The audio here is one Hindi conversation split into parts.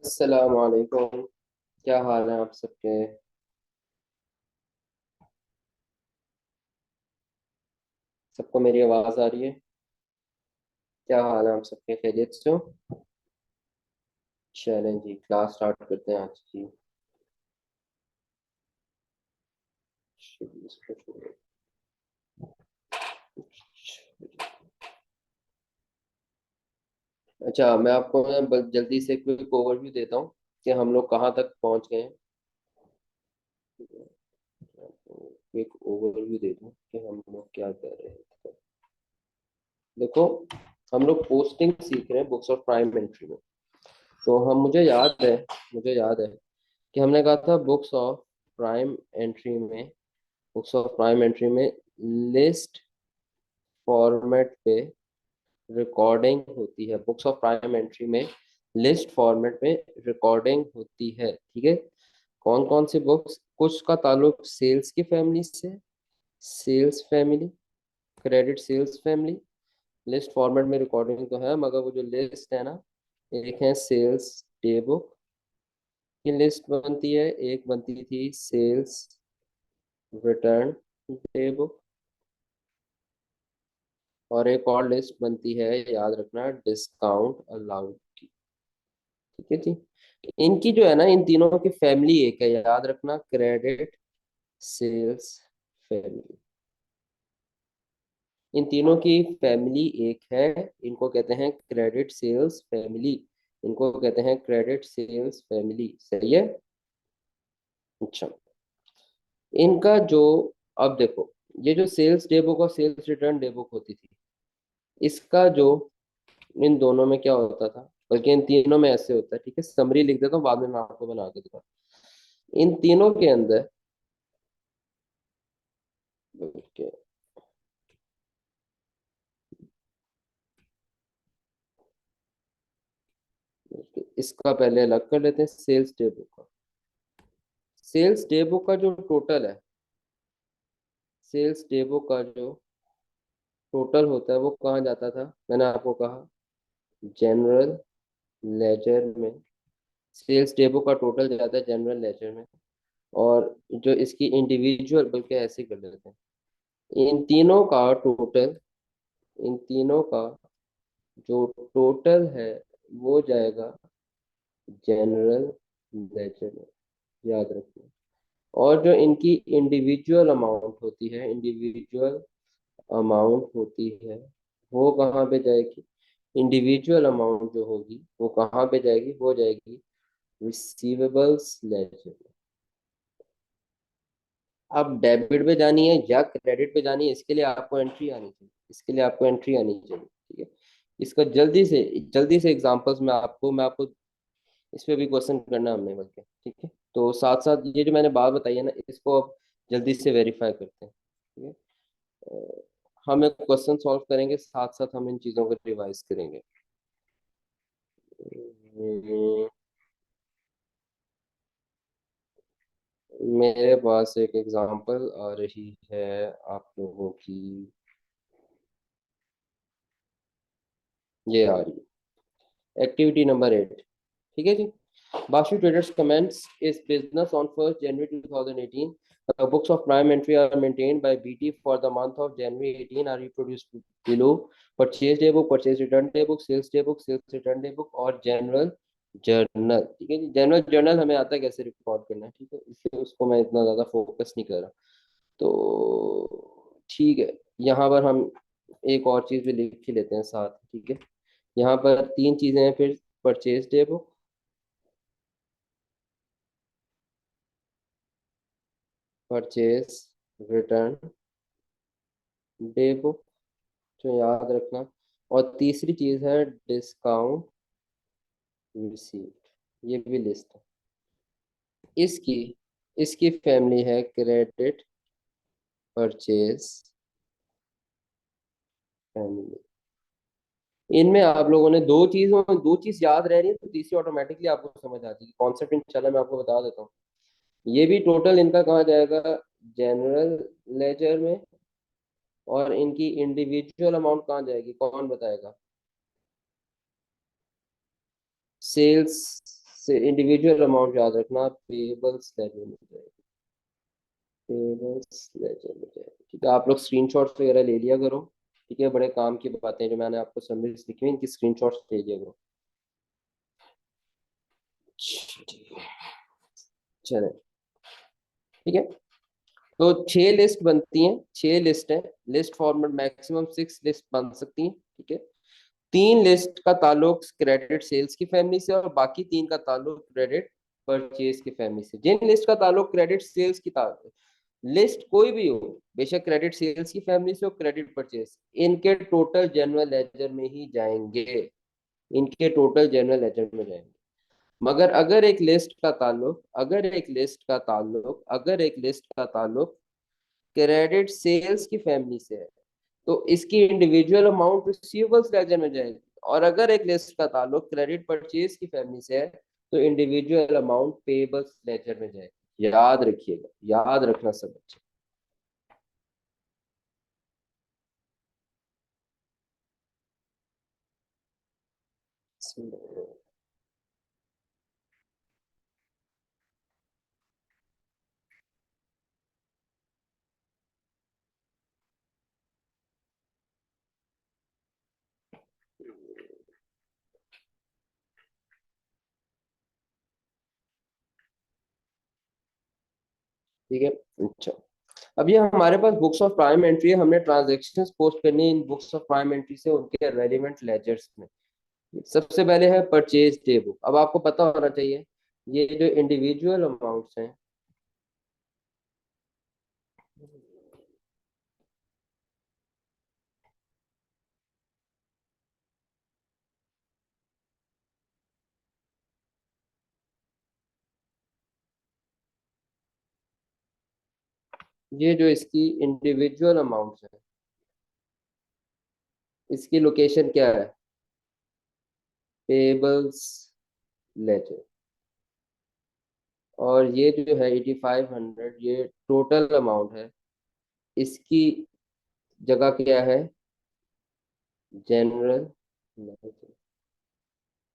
अस्सलाम वालेकुम। क्या हाल है आप सबके? सबको मेरी आवाज़ आ रही है? क्या हाल है आप सबके? खैरियत से हो? चलें जी, क्लास स्टार्ट करते हैं आज की। अच्छा, मैं आपको ना जल्दी से क्विक ओवरव्यू देता हूँ कि हम लोग कहाँ तक पहुँच गए हैं। क्विक ओवरव्यू देता हूँ कि हम लोग क्या कर रहे हैं। देखो, हम लोग पोस्टिंग सीख रहे हैं बुक्स ऑफ प्राइम एंट्री में। तो हम मुझे याद है कि हमने कहा था प्राइम एंट्री में बुक्स ऑफ प्राइम एंट्री में लिस्ट फॉर्मेट पे रिकॉर्डिंग होती है। बुक्स ऑफ प्राइम एंट्री में लिस्ट फॉर्मेट में रिकॉर्डिंग होती है, ठीक है। कौन कौन सी बुक्स? कुछ का ताल्लुक सेल्स की फैमिली से, sales family, credit sales family. List format में रिकॉर्डिंग तो है, मगर वो जो लिस्ट है ना, एक है सेल्स डे बुक की लिस्ट बनती है, एक बनती थी सेल्स रिटर्न डे बुक, और एक और लिस्ट बनती है, याद रखना, डिस्काउंट अलाउड की। ठीक है जी। इनकी जो है ना, इन तीनों की फैमिली एक है, याद रखना, क्रेडिट सेल्स फैमिली। इन तीनों की फैमिली एक है, इनको कहते हैं क्रेडिट सेल्स फैमिली। इनको कहते हैं क्रेडिट सेल्स फैमिली, सही है। अच्छा, इनका जो, अब देखो, ये जो सेल्स डे बुक और सेल्स रिटर्न डे बुक होती थी, इसका जो, इन दोनों में क्या होता था, बल्कि इन तीनों में ऐसे होता है, ठीक है। समरी लिख देता हूँ, बाद में मैं आपको बना के दूंगा। इन तीनों के अंदर, ओके, इसका पहले अलग कर लेते हैं, सेल्स डे बुक का। सेल्स डे बुक का जो टोटल है, सेल्स डे बुक का जो टोटल होता है, वो कहाँ जाता था? मैंने आपको कहा, जनरल लेजर में। सेल्स डे बुक का टोटल जाता है जनरल लेजर में। और जो इसकी इंडिविजुअल, बल्कि ऐसे कर लेते हैं, इन तीनों का टोटल, इन तीनों का जो टोटल है, वो जाएगा जनरल लेजर में, याद रखना। और जो इनकी इंडिविजुअल अमाउंट होती है, इंडिविजुअल अमाउंट होती है, वो कहाँ पे जाएगी? इंडिविजुअल अमाउंट जो होगी वो कहाँ पे जाएगी? वो जाएगी रिसीवेबल्स लेजर में। अब डेबिट पे जानी है या क्रेडिट पे जानी है, इसके लिए आपको एंट्री आनी चाहिए, इसके लिए आपको एंट्री आनी चाहिए, ठीक है। इसका जल्दी से एग्जांपल्स मैं आपको इस पे भी क्वेश्चन करना है हमने, बल्कि, ठीक है। तो साथ साथ ये जो मैंने बात बताई है ना, इसको अब जल्दी से वेरीफाई करते हैं, ठीक है। हम एक क्वेश्चन सॉल्व करेंगे, साथ साथ हम इन चीज़ों को रिवाइज करेंगे। हम्म, मेरे पास एक एग्जांपल आ रही है आप लोगों की, ये आ रही है, एक्टिविटी नंबर 8, ठीक है जी। Bashi Traders commenced its business on 1st January 2018. Books of prime entry are maintained by BT for the month of January 18 are reproduced below. Purchase day book, purchase return day book, sales day book, sales return day book और general जर्नल, ठीक है जी। जनरल जर्नल हमें आता है कैसे रिकॉर्ड करना है, ठीक है, इसलिए उसको मैं इतना ज़्यादा फोकस नहीं कर रहा। तो ठीक है, यहाँ पर हम एक और चीज़ भी लिख ही लेते हैं साथ, ठीक है। यहाँ पर तीन चीज़ें हैं फिर, purchase day book, purchase return day book, जो याद रखना, और तीसरी चीज है डिस्काउंट रिसीव्ड, ये भी लिस्ट है। इसकी इसकी फैमिली है क्रेडिट परचेज फैमिली। इनमें आप लोगों ने दो चीज याद रह रही है, तो तीसरी ऑटोमेटिकली आपको समझ आ जाएगी। कॉन्सेप्ट इंशाल्लाह मैं आपको बता देता हूँ। ये भी टोटल इनका कहाँ जाएगा? जनरल लेजर में। और इनकी इंडिविजुअल अमाउंट कहाँ जाएगी, कौन बताएगा? सेल्स से इंडिविजुअल अमाउंट याद रखना, पेबल्स लेजर में जाएगी, पेबल्स लेजर में जाएगी। ठीक है, आप लोग स्क्रीनशॉट्स वगैरह ले लिया करो। ठीक है, बड़े काम की बातें जो मैंने आपको समरीज लिखी हुई इनकी स्क्रीनशॉट्स ले लिया करो। चले, ठीक है। तो 6 लिस्ट बनती हैं, 6 लिस्ट है। लिस्ट फॉर्मेट मैक्सिमम 6 लिस्ट बन सकती हैं। ठीक है, 3 लिस्ट का ताल्लुक क्रेडिट सेल्स की फैमिली से और बाकी 3 का ताल्लुक क्रेडिट परचेज की फैमिली से। जिन लिस्ट का ताल्लुक क्रेडिट सेल्स की ताल्लुक, लिस्ट कोई भी हो, बेशक क्रेडिट सेल्स की फैमिली से हो क्रेडिट परचेज, इनके टोटल जनरल लेजर में ही जाएंगे, इनके टोटल जनरल लेजर में जाएंगे। मगर अगर एक लिस्ट का ताल्लुक, अगर एक लिस्ट का ताल्लुक क्रेडिट सेल्स की फैमिली से है तो इसकी इंडिविजुअल अमाउंट रिसीवेबल्स लेजर में जाएगी। और अगर एक लिस्ट का ताल्लुक क्रेडिट परचेज की फैमिली से है तो इंडिविजुअल अमाउंट पेबल्स लेजर में जाएगी। याद रखिएगा, याद रखना सब बच्चे। ठीक है, अच्छा। अब ये हमारे पास बुक्स ऑफ प्राइम एंट्री है, हमने ट्रांजैक्शंस पोस्ट करनी है इन बुक्स ऑफ प्राइम एंट्री से उनके रेलिवेंट लेजर्स में। सबसे पहले है परचेज डे बुक। अब आपको पता होना चाहिए ये जो इंडिविजुअल अमाउंट्स हैं, ये जो इसकी इंडिविजुअल अमाउंट्स है, इसकी लोकेशन क्या है, पेबल्स लेजर। और ये जो है 8500, ये टोटल अमाउंट है, इसकी जगह क्या है, जनरल लेजर।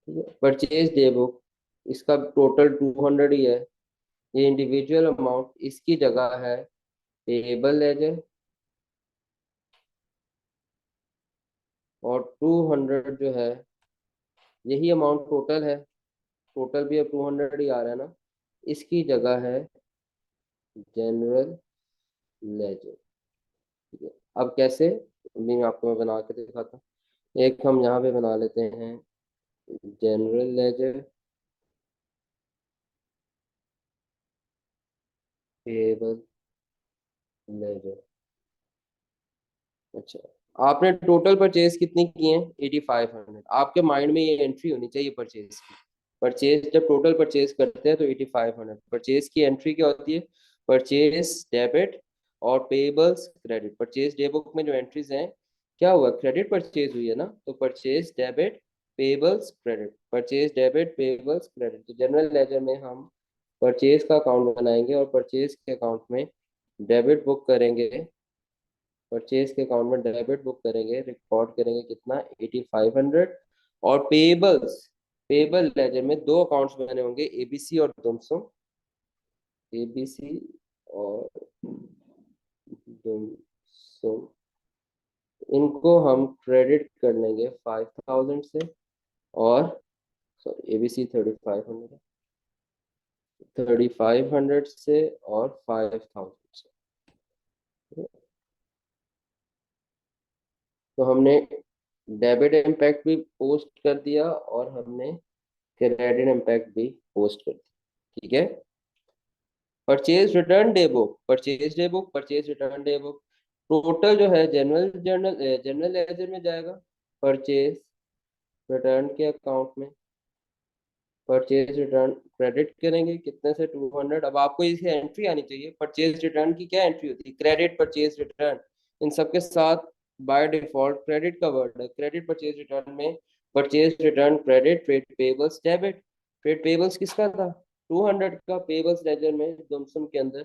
ठीक है, परचेज डे बुक, इसका टोटल 200 ही है। ये इंडिविजुअल अमाउंट, इसकी जगह है पेबल लेजर। और 200 जो है, यही अमाउंट टोटल है, टोटल भी अब 200 ही आ रहा है ना, इसकी जगह है जनरल लेजर। ठीक है, अब कैसे, अभी मैं आपको मैं बना के दिखाता हूँ। एक हम यहाँ पे बना लेते हैं जनरल लेजर, पेबल लेजर। अच्छा, आपने टोटल परचेज कितनी की है, 8500। आपके माइंड में ये एंट्री होनी चाहिए परचेज की। परचेज जब टोटल परचेज करते हैं तो 8500 परचेज की एंट्री क्या होती है, परचेज डेबिट और payables credit. Purchase day book में जो एंट्रीज हैं, क्या हुआ, क्रेडिट परचेज हुई है ना, तो purchase debit payables credit, purchase debit payables credit. तो जनरल लेजर में हम परचेज का अकाउंट बनाएंगे और परचेज के अकाउंट में डेबिट बुक करेंगे, परचेज के अकाउंट में डेबिट बुक करेंगे, रिकॉर्ड करेंगे कितना, 8500। और पेबल्स, पेबल लेजर में 2 अकाउंट्स बने होंगे, एबीसी और दुमसुम, एबीसी और दुमसुम। इनको हम क्रेडिट कर लेंगे 5000 से, और सॉरी एबीसी 3500, 3500 से और 5000 से। तो हमने डेबिट इम्पैक्ट भी पोस्ट कर दिया और हमने क्रेडिट इम्पैक्ट भी पोस्ट कर दिया। ठीक है, purchase return day book, purchase day book, purchase return day book, total जो है जनरल लेजर में जाएगा, परचेज रिटर्न के अकाउंट में परचेज रिटर्न क्रेडिट करेंगे कितने से, 200। अब आपको इसे एंट्री आनी चाहिए, परचेज रिटर्न की क्या एंट्री होती है, क्रेडिट परचेज रिटर्न, इन सबके साथ बाय डिफॉल्ट क्रेडिट का वर्ड है। क्रेडिट परचेज रिटर्न में purchase return credit, trade payables debit. Trade payables किसका था, 200 का, पेबल्स लेजर में दुमसम के अंदर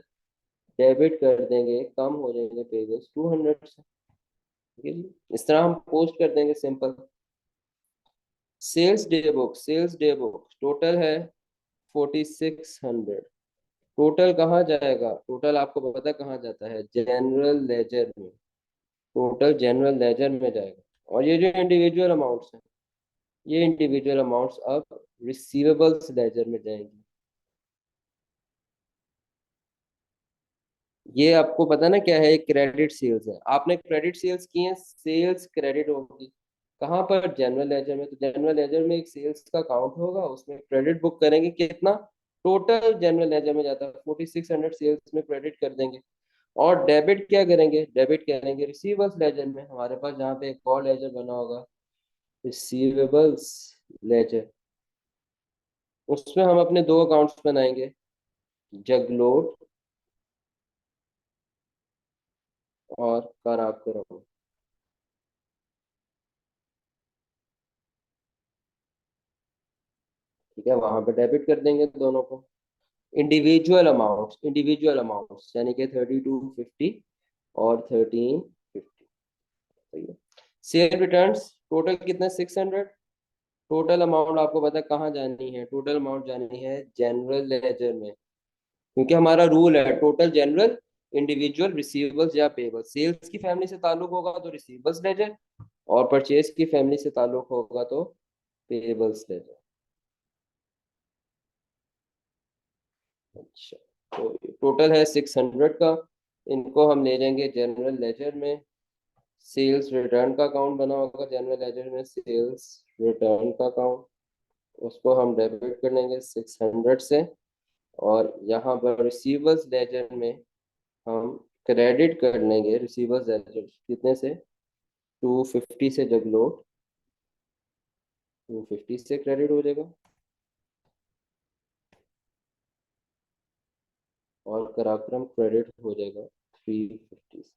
डेबिट कर देंगे, कम हो जाएंगे पेबल्स 200 से। ठीक है जी, इस तरह हम पोस्ट कर देंगे simple. Sales day book, sales day book total है 4600। टोटल कहाँ जाएगा? टोटल आपको पता है कहाँ जाता है? जनरल लेजर में। टोटल जनरल लेजर में जाएगा। और ये जो इंडिविजुअल अमाउंट्स हैं, ये इंडिविजुअल अमाउंट्स अब रिसीवेबल्स लेजर में जाएंगी। ये आपको पता ना क्या है? क्रेडिट सेल्स है। आपने क्रेडिट सेल्स की है, सेल्स क्रेडिट होगी कहाँ पर? जनरल लेजर में। तो जनरल लेजर में एक सेल्स का काउंट होगा, उसमें क्रेडिट बुक करेंगे कितना? टोटल जनरल लेजर में जाता है 4600, सेल्स में क्रेडिट कर देंगे। और डेबिट क्या करेंगे? डेबिट करेंगे रिसीवेबल्स लेजर में। हमारे पास जहाँ पे एक और लेजर बना होगा, रिसीवेबल्स लेजर, उसमें हम अपने दो अकाउंट्स बनाएंगे, जगलोट और काराकोरम। ठीक है, वहां पे डेबिट कर देंगे दोनों को। इंडिविजुअल अमाउंट्स यानी कि 3250 और 1350। सही है। सेल रिटर्न्स टोटल कितने? 600। टोटल अमाउंट आपको पता है कहाँ जानी है? टोटल अमाउंट जानी है जनरल लेजर में, क्योंकि हमारा रूल है टोटल जनरल इंडिविजुअल रिसीवेबल्स या पेबल्स। सेल्स की फैमिली से ताल्लुक होगा तो रिसीवेबल्स लेजर, और परचेज की फैमिली से ताल्लुक होगा तो पेबल्स लेजर। अच्छा, तो टोटल है 600 का। इनको हम ले जाएंगे जनरल लेजर में। सेल्स रिटर्न का अकाउंट बना होगा जनरल लेजर में, सेल्स रिटर्न का अकाउंट, उसको हम डेबिट कर लेंगे 600 से। और यहाँ पर रिसीवर्स लेजर में हम क्रेडिट कर लेंगे रिसीवर्स लेजर कितने से? 250 से। जब लो 250 से क्रेडिट हो जाएगा, और पराक्रम क्रेडिट हो जाएगा 350 से।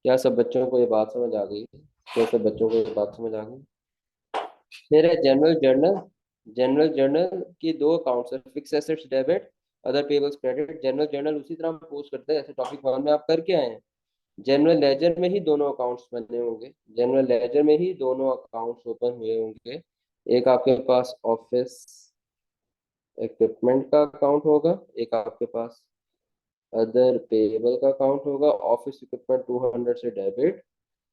क्या सब बच्चों को ये बात समझ आ गई? क्या सब बच्चों को ये बात समझ आ गई? फिर है जनरल जर्नल। जनरल जर्नल की दो अकाउंट्स है, fix assets debit, other payables credit. General journal उसी तरह हम पोस्ट करते हैं जैसे टॉपिक 1 में आप करके आए हैं। जनरल लेजर में ही दोनों अकाउंट्स बने होंगे, जनरल लेजर में ही दोनों अकाउंट्स ओपन हुए होंगे। एक आपके पास ऑफिस इक्विपमेंट का अकाउंट होगा, एक आपके पास अदर पेबल का अकाउंट होगा। ऑफिस इक्विपमेंट 200 से डेबिट,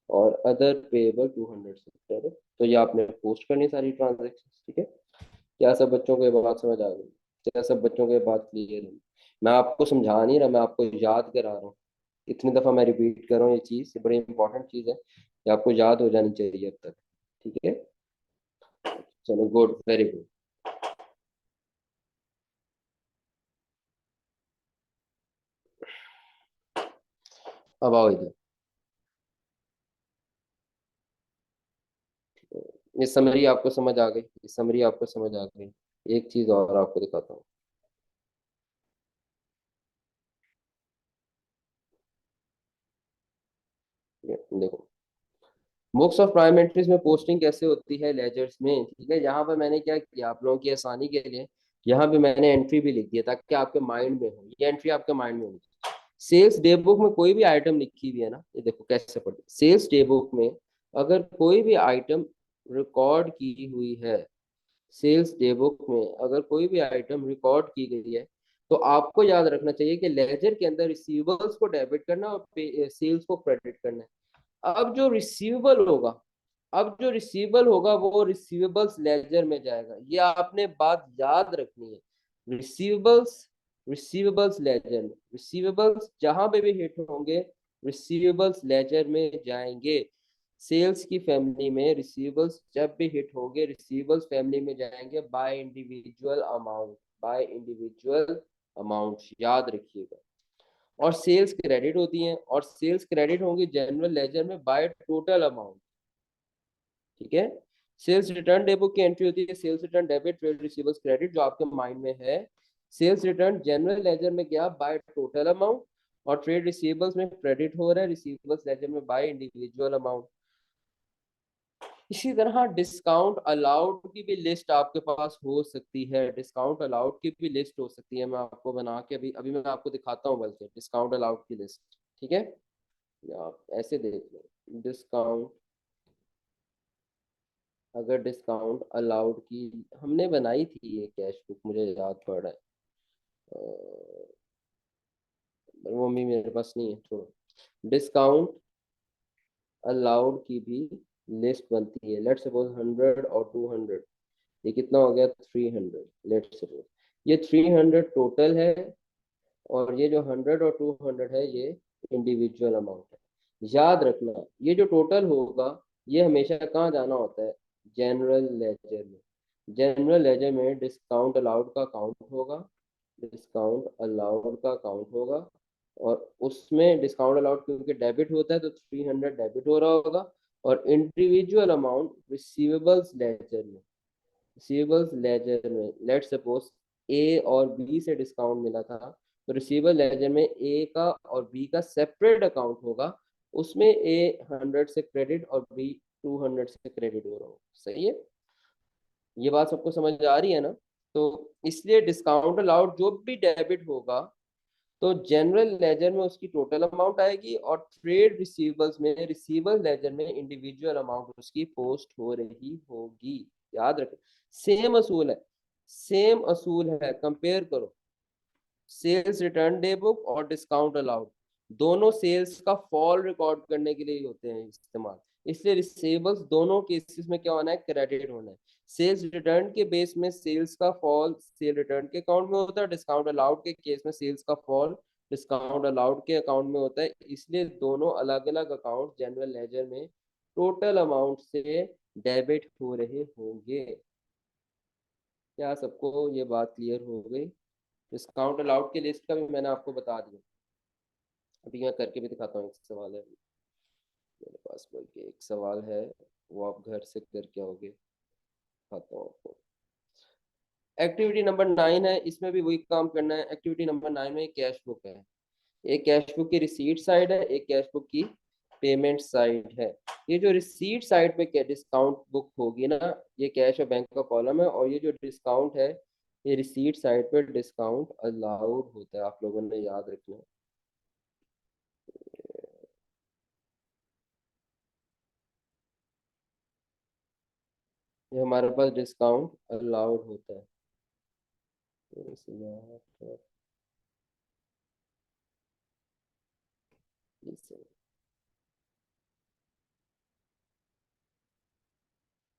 और अदर पेबल 200 से क्रेडिट। तो ये आपने पोस्ट करनी सारी ट्रांजेक्शन। ठीक है, क्या सब बच्चों को ये बात समझ आ गई? क्या सब बच्चों को ये बात क्लियर है? मैं आपको समझा नहीं रहा, मैं आपको याद करा रहा हूँ। इतनी दफा मैं रिपीट कर रहा हूँ, ये चीज ये बड़ी इंपॉर्टेंट चीज है, ये आपको याद हो जानी चाहिए अब तक। ठीक है, चलो गुड, वेरी गुड। अब आओ इधर। ये समरी आपको समझ आ गई? ये समरी आपको समझ आ गई? एक चीज और आपको दिखाता हूँ। ये देखो, बुक्स ऑफ प्राइम एंट्रीज में पोस्टिंग कैसे होती है लेजर्स में? ठीक है, यहाँ पर मैंने क्या किया आप लोगों की आसानी के लिए, यहाँ पे मैंने एंट्री भी लिख दिया ताकि आपके माइंड में हो, ये एंट्री आपके माइंड में होनी चाहिए। सेल्स डे बुक में कोई भी आइटम लिखी हुई है ना, ये देखो कैसे पढ़ते। सेल्स डे बुक में अगर कोई भी आइटम रिकॉर्ड की हुई है, सेल्स डे बुक में अगर कोई भी आइटम रिकॉर्ड की गई है, तो आपको याद रखना चाहिए कि लेजर के अंदर रिसीवेबल्स को डेबिट करना और सेल्स को क्रेडिट करना है। अब जो रिसीवेबल होगा, अब जो रिसीवेबल होगा वो रिसीवेबल्स लेजर में जाएगा। ये आपने बात याद रखनी है। रिसीवेबल्स, रिसीवेबल्स लेजर में, रिसीवेबल्स जहां पे भी हिट होंगे रिसीवेबल्स लेजर में जाएंगे। सेल्स की फैमिली में रिसीवेबल्स जब भी हिट होंगे रिसीवेबल्स फैमिली में जाएंगे by individual amount, by individual amount, याद रखिएगा। और सेल्स क्रेडिट होती हैं, और सेल्स क्रेडिट होंगी जनरल लेजर में बाय टोटल अमाउंट। ठीक है, सेल्स रिटर्न डे बुक की एंट्री होती है sales return debit, trade receivables credit, जो आपके माइंड में है। सेल्स रिटर्न जनरल लेजर में क्या? बाय टोटल अमाउंट, और ट्रेड रिसीवेबल्स में क्रेडिट हो रहा है रिसीवेबल्स लेजर में बाय इंडिविजुअल अमाउंट। इसी तरह डिस्काउंट अलाउड की भी लिस्ट आपके पास हो सकती है, डिस्काउंट अलाउड की भी लिस्ट हो सकती है। मैं आपको बना के अभी अभी मैं आपको दिखाता हूँ बल्कि डिस्काउंट अलाउड की लिस्ट। ठीक है, आप ऐसे देख लो, डिस्काउंट अगर डिस्काउंट अलाउड की हमने बनाई थी ये कैश बुक, मुझे याद पड़ रहा है। वो भी मेरे पास नहीं है, छोड़ो। डिस्काउंट अलाउड की भी लिस्ट बनती है। लेट्स सपोज 100 और 200, ये कितना हो गया? 300। लेट्स सपोज ये 300 टोटल है, और ये जो 100 और 200 है ये इंडिविजुअल अमाउंट है। याद रखना ये जो टोटल होगा ये हमेशा कहाँ जाना होता है? जनरल लेजर में। जनरल लेजर में डिस्काउंट अलाउड का काउंट होगा, डिस्काउंट अलाउड का काउंट होगा, और उसमें डिस्काउंट अलाउड क्योंकि डेबिट होता है तो 300 डेबिट हो रहा होगा। और इंडिविजुअल अमाउंट रिसीवेबल्स लेजर में, रिसीवेबल्स लेजर में लेट सपोज ए और बी से डिस्काउंट मिला था, तो रिसीवेबल लेजर में ए का और बी का सेपरेट अकाउंट होगा, उसमें ए 100 से क्रेडिट और बी 200 से क्रेडिट हो रहा होगा। सही है? ये बात सबको समझ आ रही है ना? तो इसलिए डिस्काउंट अलाउड जो भी डेबिट होगा तो जनरल लेजर में उसकी टोटल अमाउंट आएगी, और ट्रेड रिसीवेबल्स में, रिसीवेबल लेजर में इंडिविजुअल अमाउंट उसकी पोस्ट हो रही होगी। याद रखें, सेम असूल है, सेम असूल है। कंपेयर करो सेल्स रिटर्न डे बुक और डिस्काउंट अलाउड, दोनों सेल्स का फॉल रिकॉर्ड करने के लिए होते हैं इस्तेमाल। इसलिए रिसीवेबल्स दोनों केसेस में क्या होना है? क्रेडिट होना है। सेल्स रिटर्न के बेस में सेल्स का फॉल सेल रिटर्न के अकाउंट में होता है, डिस्काउंट अलाउड के केस में सेल्स का फॉल डिस्काउंट अलाउड के अकाउंट में होता है। इसलिए दोनों अलग अलग अकाउंट जनरल लेजर में टोटल अमाउंट से डेबिट हो रहे होंगे। क्या सबको ये बात क्लियर हो गई? डिस्काउंट अलाउड की लिस्ट का भी मैंने आपको बता दिया। अभी मैं करके भी दिखाता हूँ। एक सवाल है मेरे पास, बल्कि एक सवाल है, वो आप घर से करके आओगे। दिखाता हूँ आपको। एक्टिविटी नंबर 9 है, इसमें भी वही काम करना है। एक्टिविटी नंबर 9 में कैश बुक है। एक कैश बुक की रिसीट साइड है, एक कैश बुक की पेमेंट साइड है। ये जो रिसीट साइड पे क्या डिस्काउंट बुक होगी ना, ये कैश और बैंक का कॉलम है, और ये जो डिस्काउंट है ये रिसीट साइड पे डिस्काउंट अलाउड होता है। आप लोगों ने याद रखना है। ये हमारे पास डिस्काउंट अलाउड होता है।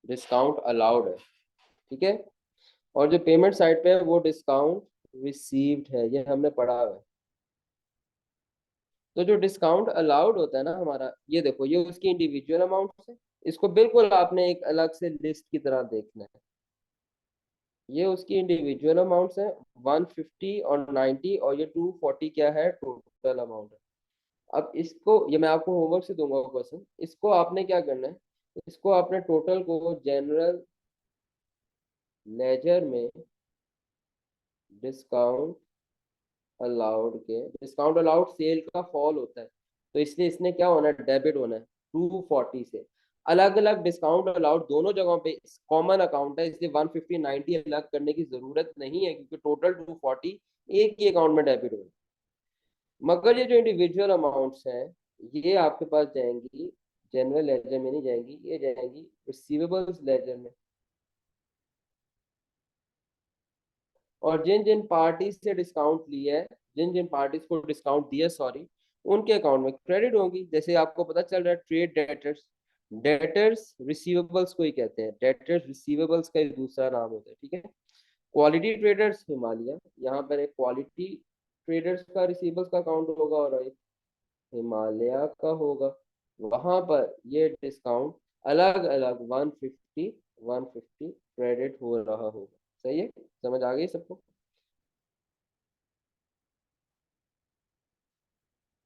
डिस्काउंट अलाउड है, ठीक है। और जो पेमेंट साइड पे है वो डिस्काउंट रिसीव्ड है, ये हमने पढ़ा है। तो जो डिस्काउंट अलाउड होता है ना हमारा, ये देखो ये उसकी इंडिविजुअल अमाउंट है। इसको बिल्कुल आपने एक अलग से लिस्ट की तरह देखना है। ये उसकी इंडिविजुअल अमाउंट्स है, 150 और 90, और ये 240 क्या है? टोटल अमाउंट है। अब इसको ये मैं आपको होमवर्क से दूंगा क्वेश्चन, इसको आपने क्या करना है? इसको आपने टोटल को जनरल लेजर में डिस्काउंट अलाउड के, डिस्काउंट अलाउड सेल का फॉल होता है, तो इसलिए इसने क्या होना है? डेबिट होना है 240 से। अलग अलग डिस्काउंट अलाउड दोनों जगहों पे कॉमन अकाउंट है, इसलिए 150 90 अलग करने की जरूरत नहीं है, क्योंकि टोटल 240 एक ही अकाउंट में डेबिट होगा। मगर ये जो इंडिविजुअल अमाउंट्स हैं ये आपके पास जाएंगी जनरल लेजर में नहीं जाएंगी, ये जाएंगी रिसीवेबल्स लेजर में। और जिन जिन पार्टी से डिस्काउंट लिया है, जिन जिन पार्टीज को डिस्काउंट दिया, सॉरी, उनके अकाउंट में क्रेडिट होगी। जैसे आपको पता चल रहा है ट्रेड डेटर्स, डेटर्स रिसीवेबल्स को ही कहते हैं, डेटर्स रिसीवेबल्स का एक दूसरा नाम होता है, ठीक है। क्वालिटी ट्रेडर्स हिमालय, यहाँ पर एक क्वालिटी ट्रेडर्स का रिसीवेबल्स का अकाउंट होगा और एक हिमालय का होगा। वहां पर ये डिस्काउंट अलग अलग 150 क्रेडिट हो रहा होगा। सही है? समझ आ गई सबको?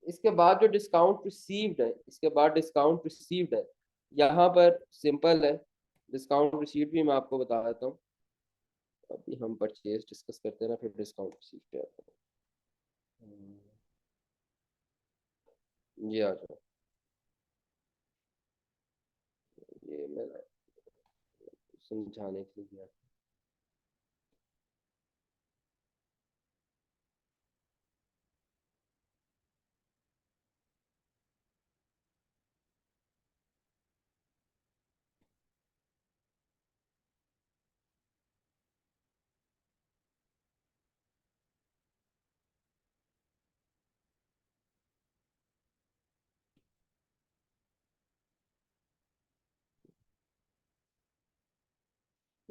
इसके बाद जो डिस्काउंट रिसीव्ड है, इसके बाद डिस्काउंट रिसीव्ड है, यहाँ पर सिंपल है। डिस्काउंट रिसीव्ड भी मैं आपको बता देता हूँ। अभी हम परचेज डिस्कस करते हैं ना, फिर डिस्काउंट रिसीव पे आता हूँ। ये आ जाओ, ये मैं समझाने के लिए दिया।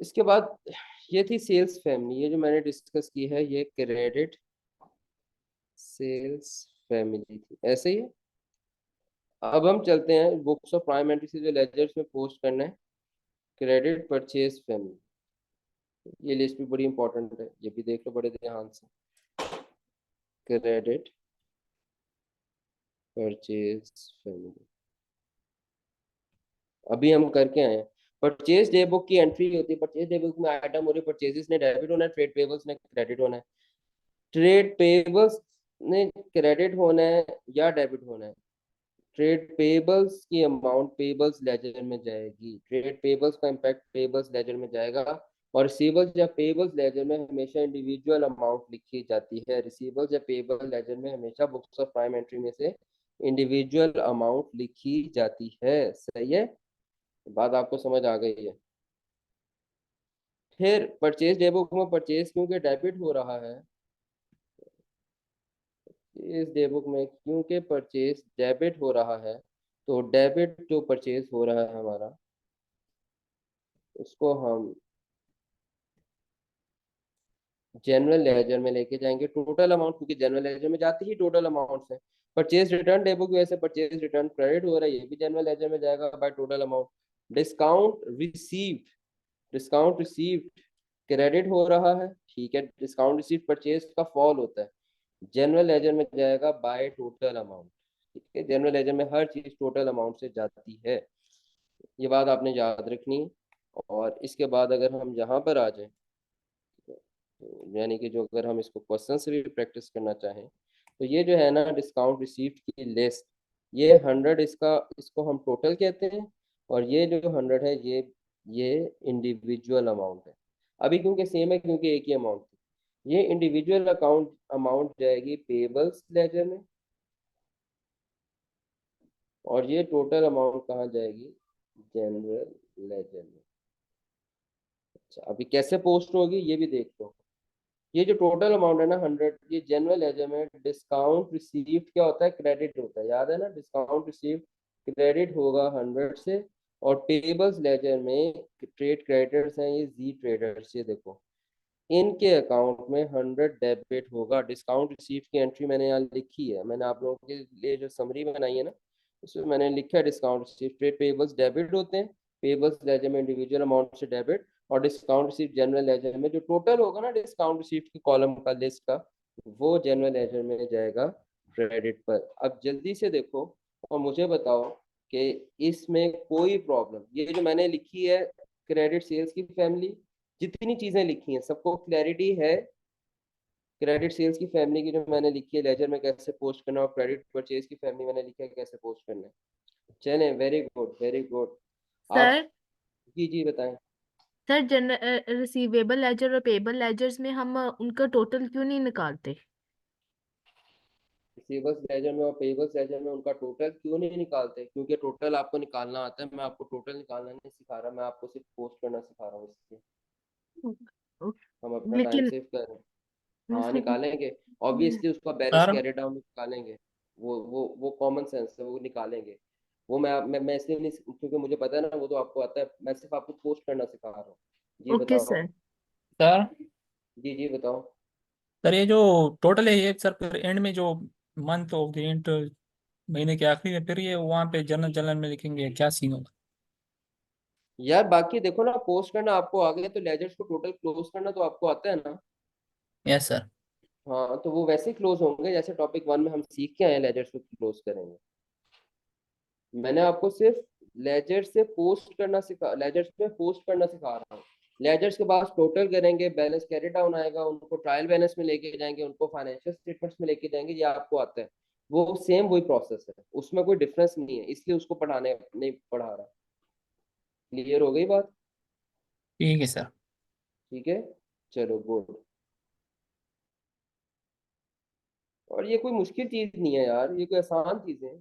इसके बाद ये थी सेल्स फैमिली, ये जो मैंने डिस्कस की है ये क्रेडिट सेल्स फैमिली थी, ऐसे ही है। अब हम चलते हैं बुक्स ऑफ प्राइम एंट्री से जो लेजर्स में पोस्ट करना है, क्रेडिट परचेज फैमिली। ये लिस्ट भी बड़ी इंपॉर्टेंट है, ये भी देख लो बड़े ध्यान से। क्रेडिट परचेज फैमिली अभी हम करके आए हैं। परचेज डे बुक की एंट्री होती है, परचेज डे बुक में आइटम हो रही है, परचेजेस ने डेबिट होना है, ट्रेड पेबल्स ने क्रेडिट होना है। ट्रेड पेबल्स ने क्रेडिट होना है या डेबिट होना है? ट्रेड पेबल्स की अमाउंट पेबल्स लेजर में जाएगी, ट्रेड पेबल्स का इम्पैक्ट पेबल्स लेजर में जाएगा। और रिसीवर्स या पेबल्स लेजर में हमेशा इंडिविजुअल अमाउंट लिखी जाती है, रिसीवर्स या पेबल लेजर में हमेशा बुक्स ऑफ प्राइम एंट्री में से इंडिविजुअल अमाउंट लिखी जाती है। सही है, बात आपको समझ आ गई है। फिर परचेज डे बुक में परचेज क्योंकि डेबिट हो रहा है, इस डे बुक में क्योंकि परचेज डेबिट हो रहा है, तो डेबिट जो परचेज हो रहा है हमारा, उसको हम जनरल लेजर में लेके जाएंगे। टोटल अमाउंट क्योंकि जनरल लेजर में जाती ही टोटल अमाउंट है। परचेज रिटर्न डे बुक की वजह से परचेज रिटर्न क्रेडिट हो रहा है, ये भी जनरल लेजर में जाएगा bye total amount. Discount received, discount received credit हो रहा है, ठीक है। डिस्काउंट रिसीव्ड परचेज का फॉल होता है, जनरल लेजर में जाएगा बाय टोटल अमाउंट, ठीक है। जनरल लेजर में हर चीज टोटल अमाउंट से जाती है, ये बात आपने याद रखनी है। और इसके बाद अगर हम यहाँ पर आ जाए, यानी कि जो अगर हम इसको क्वेश्चन से भी प्रैक्टिस करना चाहें, तो ये जो है ना डिस्काउंट रिसीव्ड की लिस्ट, ये 100 इसका, इसको हम टोटल कहते हैं। और ये जो 100 है ये इंडिविजुअल अमाउंट है। अभी क्योंकि सेम है, क्योंकि एक ही अमाउंट थी, ये इंडिविजुअल अकाउंट अमाउंट जाएगी पेबल्स लेजर में, और ये टोटल अमाउंट कहाँ जाएगी? जनरल लेजर में। अच्छा, अभी कैसे पोस्ट होगी ये भी देख लो। ये जो टोटल अमाउंट है ना 100, ये जनरल लेजर में डिस्काउंट रिसीव्ड क्या होता है? क्रेडिट होता है, याद है ना, डिस्काउंट रिसीव्ड क्रेडिट होगा 100 से। और पेबल्स लेजर में ट्रेड क्रेडिटर्स हैं, ये जी ट्रेडर्स, ये देखो इनके अकाउंट में 100 डेबिट होगा। डिस्काउंट रिसीव्ड की एंट्री मैंने यहाँ लिखी है, मैंने आप लोगों के लिए जो समरी बनाई है ना, उसमें मैंने लिखा है discount received trade payables debit होते हैं, पेबल्स लेजर में इंडिविजुअल अमाउंट से डेबिट। और डिस्काउंट रिसीव्ड जनरल लेजर में जो टोटल होगा ना डिस्काउंट रिसीव्ड के कॉलम का लिस्ट का, वो जनरल लेजर में जाएगा क्रेडिट पर। अब जल्दी से देखो और मुझे बताओ कि इसमें कोई प्रॉब्लम, ये जो मैंने लिखी है क्रेडिट सेल्स की फैमिली, जितनी चीजें लिखी हैं सबको क्लैरिटी है? क्रेडिट सेल्स की फैमिली की जो मैंने लिखी है लेजर में कैसे पोस्ट करना, और क्रेडिट परचेज की फैमिली मैंने लिखी है कैसे पोस्ट करना है। चले, वेरी गुड वेरी गुड। आप, सर जी जी बताएं। सर जनरल रिसीवेबल लेजर और पेबल लेजर्स में हम उनका टोटल क्यों नहीं निकालते? रिसीवर्स लेजर में और पेबल्स लेजर में उनका टोटल क्यों नहीं निकालते? क्योंकि टोटल आपको निकालना आता है, मैं आपको टोटल निकालना नहीं सिखा रहा, मैं आपको सिर्फ पोस्ट करना सिखा रहा हूँ, इसलिए हम अपना टाइम लेकिन सेव कर रहे हैं। हाँ निकालेंगे, ऑब्वियसली उसका बैलेंस सर कैरी डाउन निकालेंगे। वो कॉमन सेंस है, वो निकालेंगे। वो मैं इसलिए नहीं, क्योंकि मुझे पता है ना, वो तो आपको आता है, मैं सिर्फ आपको पोस्ट करना सिखा रहा हूँ। जी ओके बताओ। सर। सर जी जी बताओ। सर ये जो टोटल है ये सर फिर एंड में जो मंथ ऑफ द एंड, महीने के आखिरी में फिर ये वहाँ पे जनरल जनरल में लिखेंगे, क्या सीन होगा? यार बाकी देखो ना, पोस्ट करना आपको आ गया, तो लेजर्स को टोटल क्लोज करना तो आपको आता है ना। Yes sir. हाँ, तो वो वैसे ही क्लोज होंगे जैसे टॉपिक 1 में हम सीख के आए लेजर्स को क्लोज करेंगे। मैंने आपको सिर्फ लेजर से पोस्ट करना सिखा, लेजर्स में पोस्ट करना सिखा रहा हूँ। लेजर्स के पास टोटल करेंगे, बैलेंस कैरी डाउन आएगा, उनको ट्रायल बैलेंस में लेके जाएंगे, उनको फाइनेंशियल स्टेटमेंट्स में लेके जाएंगे, ये आपको आता है। वो सेम वही प्रोसेस है, उसमें कोई डिफरेंस नहीं है, इसलिए उसको पढ़ाने नहीं पढ़ा रहा। क्लियर हो गई बात? ठीक है सर। ठीक है, चलो गुड। और ये कोई मुश्किल चीज नहीं है यार, ये कोई आसान चीज है।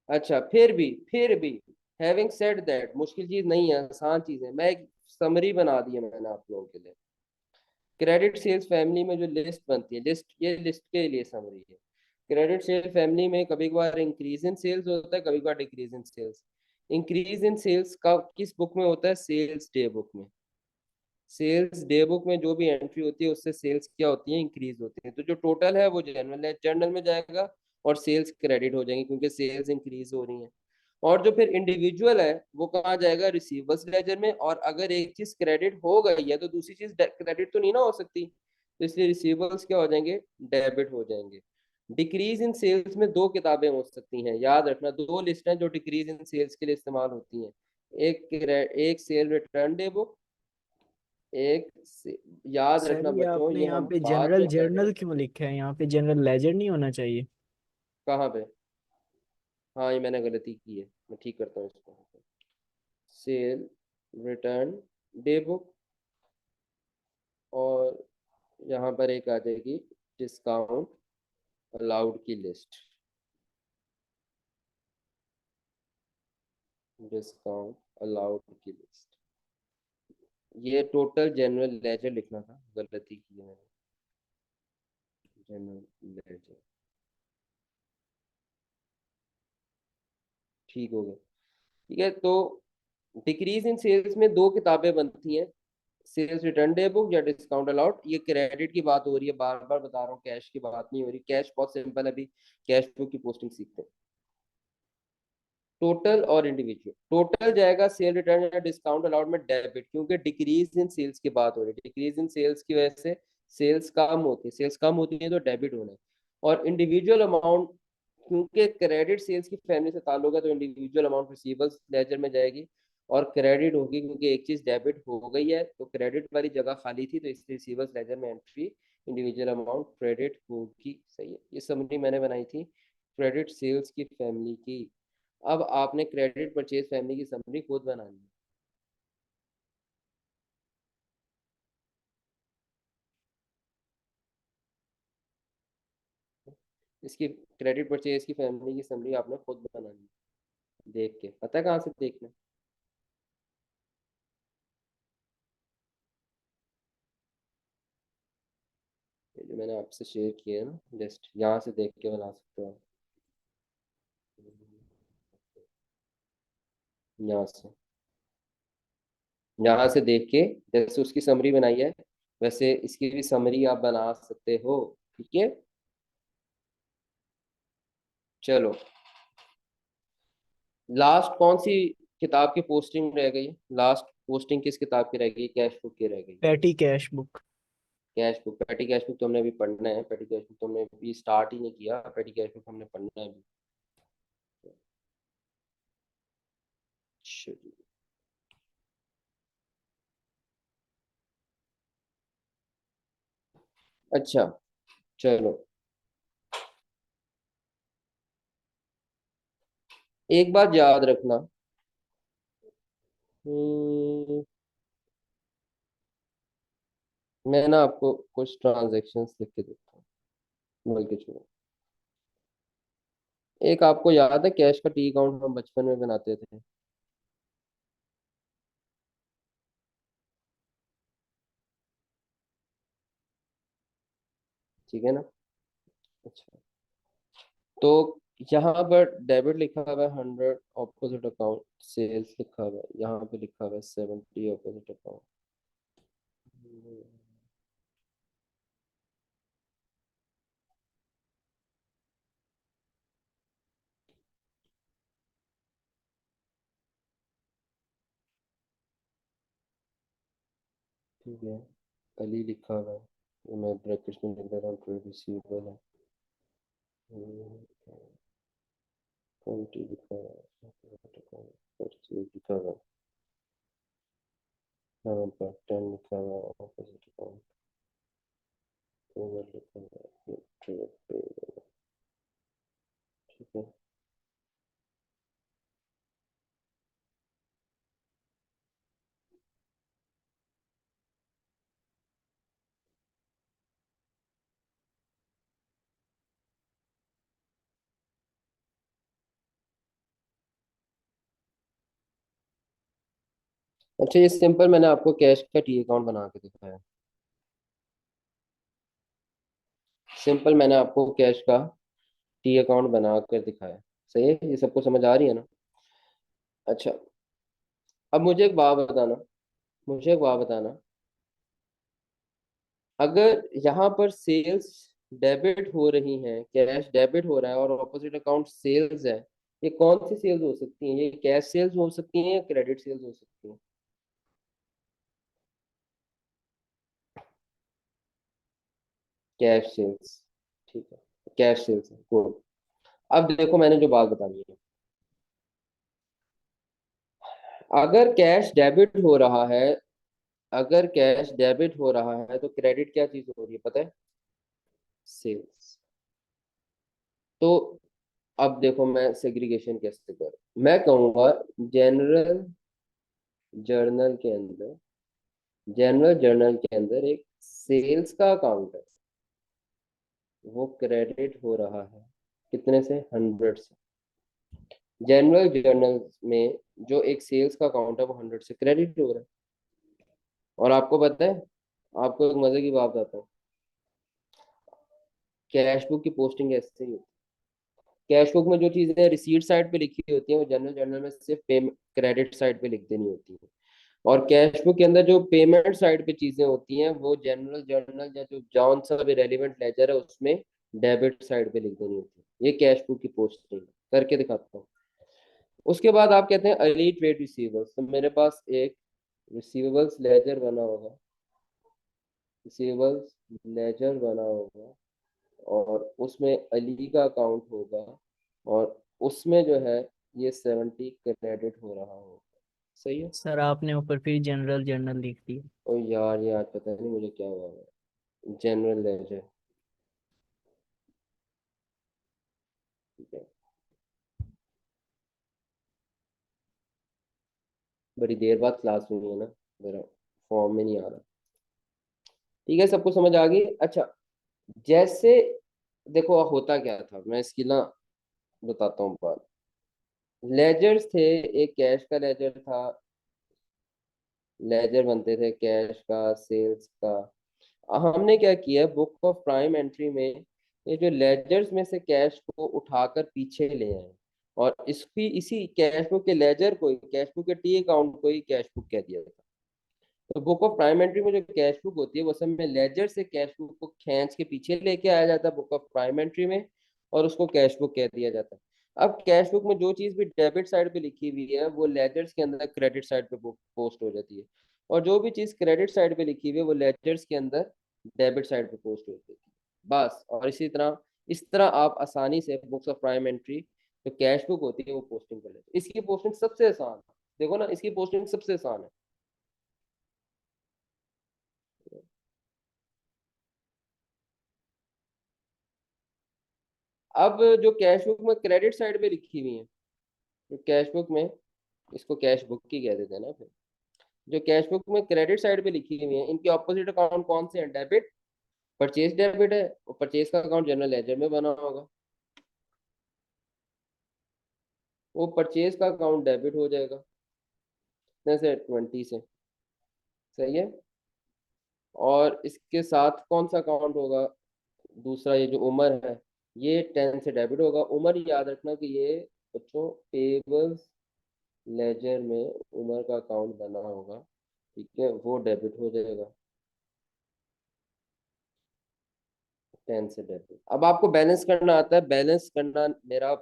अच्छा, फिर भी हैविंग सेड दैट, मुश्किल चीज नहीं है, आसान चीज है। मैं एक समरी बना दी है मैंने आप लोगों के लिए। क्रेडिट सेल्स फैमिली में जो लिस्ट बनती है, लिस्ट, ये लिस्ट के लिए समरी है। क्रेडिट सेल फैमिली में कभी कभार इंक्रीज इन सेल्स होता है, कभी कभार decrease in sales. Increase in sales का किस बुक में होता है? सेल्स डे बुक में। सेल्स डे बुक में जो भी एंट्री होती है उससे सेल्स क्या होती है? इंक्रीज होती है। तो जो टोटल है वो जनरल जर्नल में जाएगा और सेल्स क्रेडिट हो जाएंगे क्योंकि सेल्स इंक्रीज हो रही हैं। और जो फिर इंडिविजुअल है वो कहाँ जाएगा? रिसीवर्स लेजर में। और अगर एक चीज क्रेडिट हो गई है तो दूसरी चीज क्रेडिट तो नहीं ना हो सकती, तो इसलिए रिसीवर्स क्या हो जाएंगे? डेबिट हो जाएंगे। डिक्रीज इन सेल्स में दो किताबें हो सकती हैं, याद रखना। दो लिस्ट हैं जो डिक्रीज इन सेल्स के लिए इस्तेमाल होती हैं। एक सेल रिटर्न डे बुक, एक से, याद सर रखना ये बच्चों, आपने ये यहाँ हम पे बाद जनरल में जर्नल करेंगे। क्यों लिखा है? यहाँ पे जनरल लेजर नहीं होना चाहिए। कहाँ पे? हाँ, ये मैंने गलती की है, मैं ठीक करता हूँ इसको। सेल रिटर्न डे बुक, और यहाँ पर एक आ जाएगी डिस्काउंट अलाउड की लिस्ट। डिस्काउंट अलाउड की लिस्ट, ये टोटल जनरल लेजर लिखना था, गलती की है मैंने। जनरल लेजर, ठीक हो गया। ठीक है, तो डिक्रीज इन सेल्स में दो किताबें बनती हैं, सेल्स रिटर्न डे बुक या डिस्काउंट अलाउड। ये क्रेडिट की बात हो रही है, बार बार बता रहा हूँ, कैश की बात नहीं हो रही। कैश बहुत सिंपल है, अभी कैश बुक की पोस्टिंग सीखते हैं। टोटल और इंडिविजुअल, टोटल जाएगा सेल रिटर्न या डिस्काउंट अलाउड में डेबिट, क्योंकि डिक्रीज इन सेल्स की बात हो रही है। डिक्रीज इन सेल्स की वजह से सेल्स कम होती है, सेल्स कम होती है तो डेबिट होना है। और इंडिविजुअल अमाउंट, क्योंकि क्रेडिट सेल्स की फैमिली से ताल्लुक है तो इंडिविजुअल अमाउंट रिसीवर्स लेजर में जाएगी और क्रेडिट होगी, क्योंकि एक चीज डेबिट हो गई है तो क्रेडिट वाली जगह खाली थी, तो इसलिए रिसीवर्स लेजर में एंट्री इंडिविजुअल अमाउंट क्रेडिट होगी। सही है, ये समरी मैंने बनाई थी क्रेडिट सेल्स की फैमिली की। अब आपने क्रेडिट परचेज फैमिली की समरी खुद बनानी है। इसकी क्रेडिट परचेज की फैमिली की समरी आपने खुद बनानी है, देख के। पता है कहाँ से देखना है? ये जो मैंने आपसे शेयर किया है ना लिस्ट, यहाँ से देख के बना सकते हो आप। यहाँ से, यहाँ से देख के जैसे उसकी समरी बनाई है वैसे इसकी भी समरी आप बना सकते हो। ठीक है, चलो। लास्ट कौन सी किताब की पोस्टिंग रह गई? लास्ट पोस्टिंग किस किताब की रह गई? कैश बुक की रह गई। Petty cash book. Cash book, पेटी कैश बुक तो हमने अभी पढ़ना है। पेटी कैश बुक तो हमने अभी स्टार्ट ही नहीं किया, पेटी कैश बुक हमने पढ़ना है अभी। चलिए। अच्छा, चलो, एक बात याद रखना। हम्म, मैं ना आपको कुछ ट्रांजैक्शंस लिख के देता हूँ, बल्कि छोड़ो। एक आपको याद है कैश का टी अकाउंट हम बचपन में बनाते थे? ठीक है ना? अच्छा, तो यहाँ पर डेबिट लिखा हुआ है 100 ऑपोजिट अकाउंट, सेल्स लिखा हुआ है, यहाँ पे लिखा हुआ है 70 ऑपोजिट अकाउंट। ठीक है, अली लिखा हुआ है, ये मैं ब्रैकेट्स में लिख देता हूँ, ट्रेड रिसीवेबल है। 20 लिखा हुआ है, परचेज लिखा हुआ है, यहाँ पर 10 लिखा हुआ है, ऑपोजिट अकाउंट, ओवर लिखा हुआ है, ट्रेड पेबल। ठीक है, अच्छा, ये सिंपल मैंने आपको कैश का टी अकाउंट बना के दिखाया। सिंपल मैंने आपको कैश का टी अकाउंट बना कर दिखाया। सही है, ये सबको समझ आ रही है ना? अच्छा, अब मुझे एक बात बताना, अगर यहाँ पर सेल्स डेबिट हो रही हैं, कैश डेबिट हो रहा है और ऑपोजिट अकाउंट सेल्स है, ये कौन सी सेल्स हो सकती हैं? ये कैश सेल्स हो सकती हैं या क्रेडिट सेल्स हो सकती हैं? कैश सेल्स, ठीक है, कैश सेल्स है, गुड। अब देखो मैंने जो बात बतानी है, अगर कैश डेबिट हो रहा है, अगर कैश डेबिट हो रहा है तो क्रेडिट क्या चीज हो रही है पता है? सेल्स। तो अब देखो मैं सेग्रीगेशन कैसे करूं, मैं कहूंगा जनरल जर्नल के अंदर, जनरल जर्नल के अंदर एक सेल्स का अकाउंट है, वो क्रेडिट हो रहा है कितने से? 100 से। जनरल जर्नल में जो एक सेल्स का अकाउंट है वो 100 से क्रेडिट हो रहा है। और आपको पता है, आपको एक मजे की बात बताता हूँ, कैश बुक की पोस्टिंग ऐसे ही होती है। कैश बुक में जो चीजें रिसीट साइड पे लिखी होती हैं वो जनरल जर्नल में सिर्फ क्रेडिट साइड पे लिख देनी होती है। और कैश बुक के अंदर जो पेमेंट साइड पे चीजें होती हैं वो जनरल जर्नल या जो जौन सा भी रेलिवेंट लेजर है उसमें डेबिट साइड पे लिख देनी होती है। ये कैश बुक की पोस्टिंग करके दिखाता हूँ। उसके बाद आप कहते हैं अर्ली ट्रेड रिसीवर्स, तो मेरे पास एक रिसीवेबल्स लेजर बना होगा, रिसीवेबल्स लेजर बना होगा और उसमें अली का अकाउंट होगा और उसमें जो है ये 70 क्रेडिट हो रहा होगा। सही है? सर आपने ऊपर फिर जनरल जर्नल लिख दिया। और यार ये आज पता नहीं मुझे क्या हुआ है, जनरल लेजर, ठीक है, बड़ी देर बाद क्लास हुई है ना, मेरा फॉर्म में नहीं आ रहा। ठीक है, सबको समझ आ गई? अच्छा, जैसे देखो होता क्या था, मैं इसकी ना बताता हूँ बात। लेजर्स थे, एक कैश का लेजर था, लेजर बनते थे कैश का, सेल्स का। हमने क्या किया, बुक ऑफ प्राइम एंट्री में ये जो लेजर्स में से कैश को उठाकर पीछे ले आए और इसकी इसी कैश बुक के लेजर को ही, कैश बुक के टी अकाउंट को ही कैश बुक कह दिया था। तो बुक ऑफ प्राइम एंट्री में जो कैश बुक होती है वो सब में लेजर से कैश बुक को खींच के पीछे लेके आया जाता है बुक ऑफ प्राइम एंट्री में, और उसको कैश बुक कह दिया जाता है। अब कैश बुक में जो चीज भी डेबिट साइड पे लिखी हुई है वो लेजर्स के अंदर क्रेडिट साइड पे पोस्ट हो जाती है, और जो भी चीज क्रेडिट साइड पे लिखी हुई है वो लेजर्स के अंदर डेबिट साइड पे पोस्ट हो जाती है। बस, और इस तरह आप आसानी से बुक्स ऑफ प्राइम एंट्री जो कैश बुक होती है वो पोस्टिंग कर लेते हैं। इसकी पोस्टिंग सबसे आसान है, देखो ना, इसकी पोस्टिंग सबसे आसान है। अब जो कैश बुक में क्रेडिट साइड पे लिखी हुई है, जो कैश बुक में, इसको कैश बुक की कह देते हैं ना फिर, जो कैश बुक में क्रेडिट साइड पे लिखी हुई है इनके ऑपोजिट अकाउंट कौन से हैं? डेबिट, परचेज डेबिट है, और परचेज का अकाउंट जनरल लेजर में बना होगा, वो परचेज का अकाउंट डेबिट हो जाएगा कितने से? 20 से। सही है? और इसके साथ कौन सा अकाउंट होगा दूसरा, ये जो उमर है, ये 10 से डेबिट होगा। उमर याद रखना कि ये बच्चों पेबल्स लेजर में उमर का अकाउंट बना होगा, ठीक है, वो डेबिट हो जाएगा 10 से डेबिट। अब आपको बैलेंस करना आता है, बैलेंस करना मेरा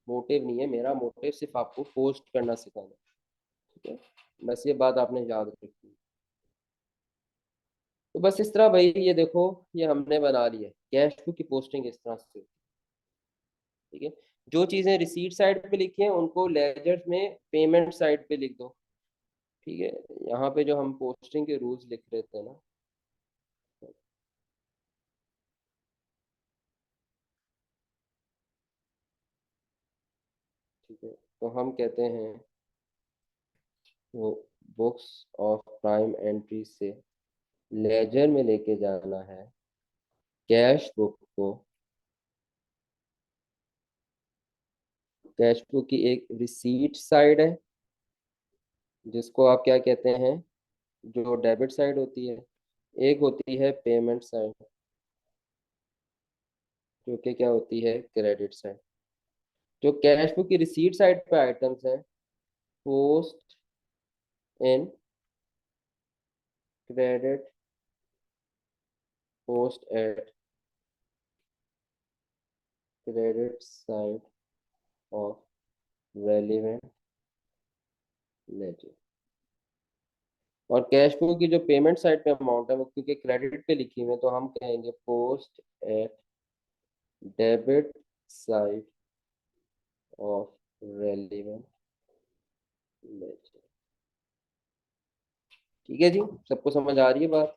मोटिव नहीं है, मेरा मोटिव सिर्फ आपको पोस्ट करना सिखाना, ठीक है, बस ये बात आपने याद रखनी। तो बस इस तरह भाई, ये देखो, ये हमने बना लिया कैश बुक की पोस्टिंग इस तरह से, ठीक है। जो चीजें रिसीट साइड पे लिखी हैं उनको लेजर्स में पेमेंट साइड पे लिख दो, ठीक है। यहाँ पे जो हम पोस्टिंग के रूल्स लिख रहे थे ना, ठीक है, तो हम कहते हैं वो बुक्स ऑफ प्राइम एंट्री से लेजर में लेके जाना है कैश बुक को, कैश बुक की एक रिसीट साइड है जिसको आप क्या कहते हैं, जो डेबिट साइड होती है, एक होती है पेमेंट साइड जो कि क्या होती है क्रेडिट साइड। जो कैश बुक की रिसीट साइड पे आइटम्स हैं, post in credit, post at credit side of relevant ledger. और कैश फ्लो की जो पेमेंट साइड पे अमाउंट है वो क्योंकि क्रेडिट पे लिखी हुई है तो हम कहेंगे post at debit side of relevant ledger. ठीक है जी, सबको समझ आ रही है बात?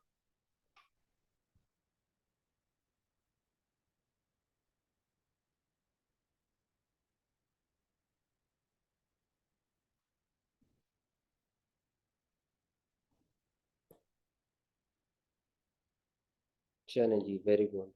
चलें जी, वेरी गुड।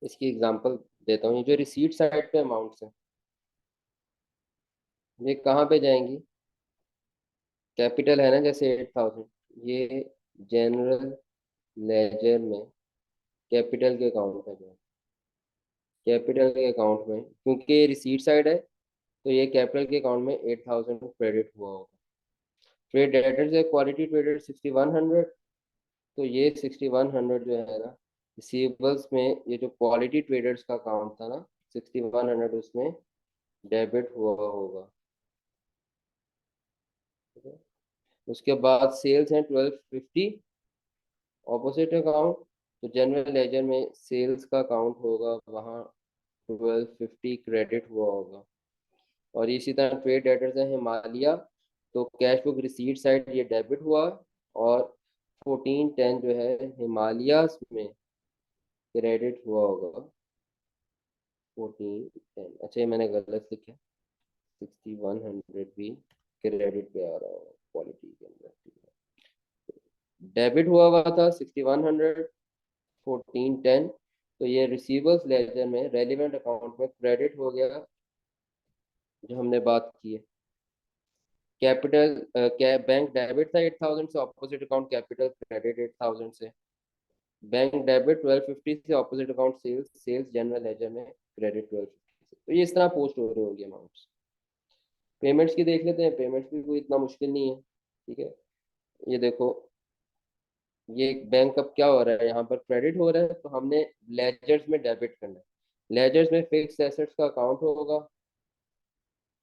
इसकी एग्जांपल देता हूँ। ये जो रिसीट साइड पे अमाउंट्स हैं ये कहाँ पे जाएंगी? कैपिटल है ना, जैसे 8,000, ये जनरल लेजर में कैपिटल के अकाउंट में जाए। कैपिटल के अकाउंट में क्योंकि ये रिसीट साइड है तो ये कैपिटल के अकाउंट में 8,000 क्रेडिट हुआ होगा। ट्रेड डेटर्स है क्वालिटी ट्रेडर 6100, तो ये 6100 जो है ना रिसीवेबल्स में, ये जो क्वालिटी ट्रेडर्स का अकाउंट था ना 6100 उसमें डेबिट हुआ होगा। ठीक है? उसके बाद सेल्स हैं 1250 ऑपोजिट अकाउंट, तो जनरल लेजर में सेल्स का अकाउंट होगा, वहाँ 1250 क्रेडिट हुआ होगा। और इसी तरह ट्रेड डेटर्स है हिमालय, तो कैश बुक रिसीट साइड ये डेबिट हुआ, और 1410 जो है हिमालयास में क्रेडिट हुआ होगा। 1410, अच्छा ये मैंने गलत लिखा, 6100 भी क्रेडिट पे आ रहा होगा क्वालिटी के अंदर। डेबिट हुआ था 6100, 1410, तो ये रिसीवर्स लेजर में रेलिवेंट अकाउंट में क्रेडिट हो गया, जो हमने बात की है। कैपिटल बैंक डेबिट था 8,000 से, ऑपोजिट अकाउंट कैपिटल क्रेडिट 8,000 से। बैंक डेबिट 1250 से, opposite account sales, sales general ledger में क्रेडिट 1250 से। तो ये इस तरह पोस्ट हो रही होंगी अमाउंट्स। पेमेंट्स की देख लेते हैं, पेमेंट्स भी कोई इतना मुश्किल नहीं है। ठीक है, ये देखो, ये बैंक अब क्या हो रहा है, यहाँ पर क्रेडिट हो रहा है तो हमने लेजर्स में डेबिट करना है। लेजर्स में फिक्स एसेट्स का अकाउंट होगा,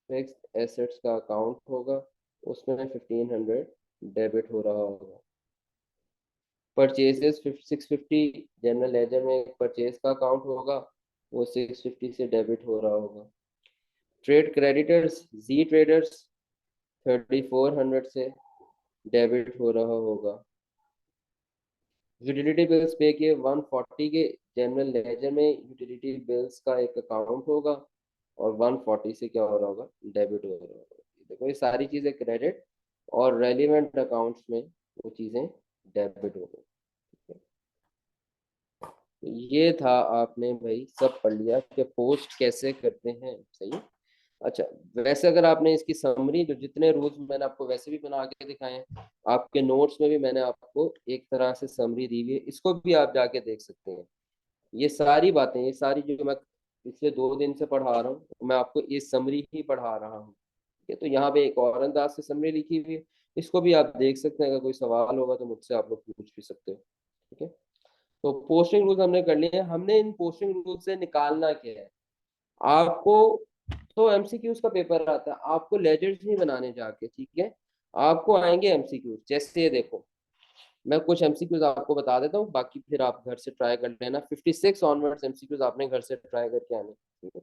फिक्स एसेट्स का अकाउंट होगा, उसमें 1500 डेबिट हो रहा होगा। परचेजेस 650, जनरल लेजर में परचेज का अकाउंट होगा, वो 650 से डेबिट हो रहा होगा। ट्रेड क्रेडिटर्स जी ट्रेडर्स 3400 से डेबिट हो रहा होगा। यूटिलिटी बिल्स पे किए 140 के, जनरल लेजर में यूटिलिटी बिल्स का एक अकाउंट होगा, और 140 से क्या हो रहा होगा, डेबिट हो रहा होगा। देखो ये सारी चीज़ें क्रेडिट, और रेलिवेंट अकाउंट्स में वो चीज़ें डेबिट हो गई। तो ये था, आपने भाई सब पढ़ लिया कि पोस्ट कैसे करते हैं, सही है। अच्छा, वैसे अगर आपने इसकी समरी, जो जितने रूल्स मैंने आपको वैसे भी बना के दिखाए हैं, आपके नोट्स में भी मैंने आपको एक तरह से समरी दी हुई है, इसको भी आप जाके देख सकते हैं। ये सारी बातें, ये सारी जो मैं पिछले 2 दिन से पढ़ा रहा हूँ, मैं आपको ये समरी ही पढ़ा रहा हूँ। ठीक है, तो यहाँ पे एक और अंदाज से समरी लिखी हुई है, इसको भी आप देख सकते हैं। अगर कोई सवाल होगा तो मुझसे आप लोग पूछ भी सकते हो। ठीक है, तो पोस्टिंग रूल्स हमने कर लिए हैं। हमने इन पोस्टिंग रूल से निकालना क्या है, आपको तो एमसीक्यूज का पेपर आता है, आपको लेजर्स नहीं बनाने जाके, ठीक है, आपको आएंगे एमसीक्यूज। जैसे ये देखो, मैं कुछ एमसीक्यूज आपको बता देता हूँ, बाकी फिर आप घर से ट्राई कर लेना। 56 ऑनवर्ड्स एमसीक्यूज आपने घर से ट्राई करके आने, ठीक है।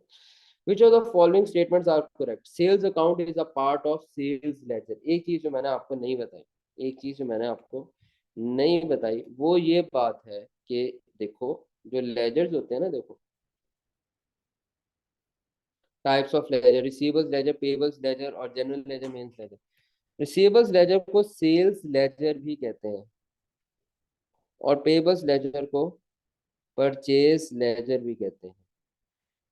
Which of the following statements are correct? Sales account is a part of sales ledger. एक चीज जो मैंने आपको नहीं बताई, एक चीज जो मैंने आपको नहीं बताई वो ये बात है कि देखो जो लेजर्स होते हैं ना, देखो types of ledger, receivables ledger, payables ledger और general ledger, mains ledger. Receivables ledger को सेल्स लेजर भी कहते हैं और पेबल्स लेजर को परचेज लेजर भी कहते हैं,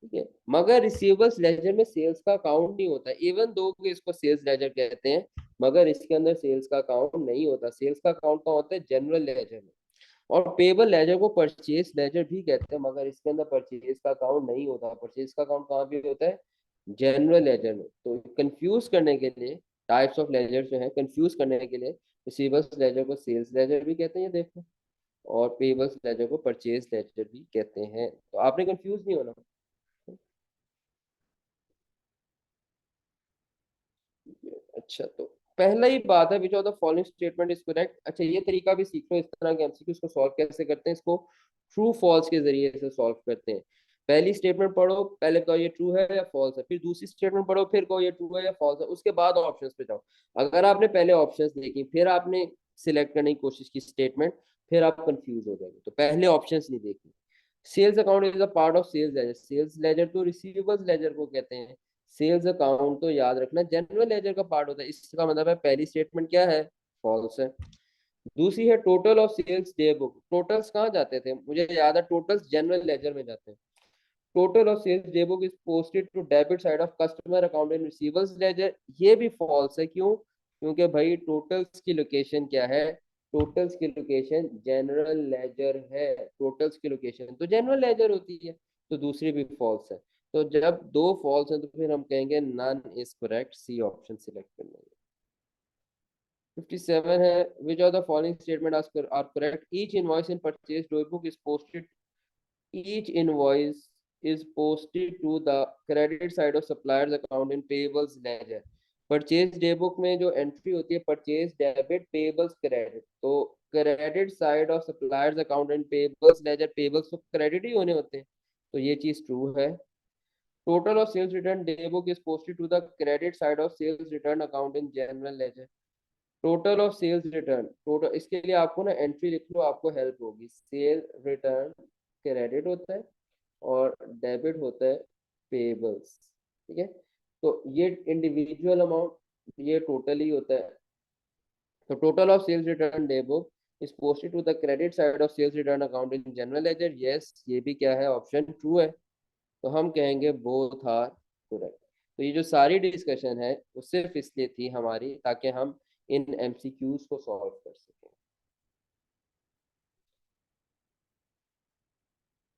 ठीक है। मगर रिसीवेबल्स लेजर में सेल्स का अकाउंट नहीं होता, इवन दो कि इसको सेल्स लेजर कहते हैं, मगर इसके अंदर सेल्स का अकाउंट नहीं होता। सेल्स का अकाउंट कहाँ होता है? जनरल लेजर में। और पेबल लेजर को परचेज लेजर भी कहते हैं, मगर इसके अंदर परचेज का अकाउंट नहीं होता। परचेज का अकाउंट कहाँ भी होता है? जनरल लेजर में। तो कंफ्यूज करने के लिए टाइप्स ऑफ लेजर जो है, कंफ्यूज करने के लिए रिसीवेबल्स लेजर को सेल्स लेजर भी कहते हैं, ये देखो, और पेबल्स लेजर को परचेज लेजर भी कहते हैं। तो आपने कंफ्यूज नहीं होना। अच्छा, तो पहला ही बात है, which of the following statement is correct. अच्छा, ये तरीका भी सीख लो, इस तरह के एमसीक्यूज को सॉल्व कैसे करते हैं। इसको ट्रू फॉल्स के जरिए से सॉल्व करते हैं। पहली स्टेटमेंट पढ़ो, पहले बताओ ये ट्रू है या फॉल्स है, फिर दूसरी स्टेटमेंट पढ़ो, फिर कहो ये ट्रू है या फॉल्स है, उसके बाद ऑप्शंस पे जाओ। अगर आपने पहले ऑप्शंस देखी फिर आपने सिलेक्ट करने की कोशिश की स्टेटमेंट, फिर आप कंफ्यूज हो जाएंगे। तो पहले ऑप्शंस नहीं देखी। Sales account is a part of sales ledger. Sales ledger तो रिसीवेबल्स लेजर को कहते हैं। सेल्स अकाउंट तो याद रखना जनरल लेजर का पार्ट होता है। इसका मतलब है पहली स्टेटमेंट क्या है? फॉल्स है। दूसरी है total of sales day book. Totals कहाँ जाते थे? मुझे याद है टोटल्स जनरल लेजर में जाते हैं। Total of sales day book is posted to debit side of customer account in receivables ledger. ये भी फॉल्स है। क्यों? क्योंकि भाई टोटल्स की लोकेशन क्या है? टोटल्स की लोकेशन जनरल लेजर है। टोटल्स की लोकेशन तो जनरल लेजर होती है, तो दूसरी भी फॉल्स है। तो जब दो फॉल्स हैं तो फिर हम कहेंगे none is correct, C option select करना है। 57 है, which of the following statement are correct. Each invoice in purchase day book is posted, each invoice is posted to the credit side of suppliers account in payables ledger। Purchase day book में जो एंट्री होती है परचेज डेबिट पेबल्स क्रेडिट, तो credit side of suppliers account and payables ledger, payables तो क्रेडिट ही होने होते हैं, तो ये चीज ट्रू है। Total of sales return day book is posted to the credit side of sales return account in general ledger. Total of sales return, total, इसके लिए आपको ना एंट्री लिख लो, आपको हेल्प होगी। सेल रिटर्न क्रेडिट होता है और डेबिट होता है पेबल्स, ठीक है। तो ये इंडिविजुअल अमाउंट, ये टोटल ही होता है। तो total of sales return day book is posted to the credit side of sales return account in general ledger. Yes, ये भी क्या है? ऑप्शन ट्रू है। तो हम कहेंगे बोथ आर करेक्ट। तो ये जो सारी डिस्कशन है वो सिर्फ इसलिए थी हमारी, ताकि हम इन एमसीक्यूज को सॉल्व कर सकें।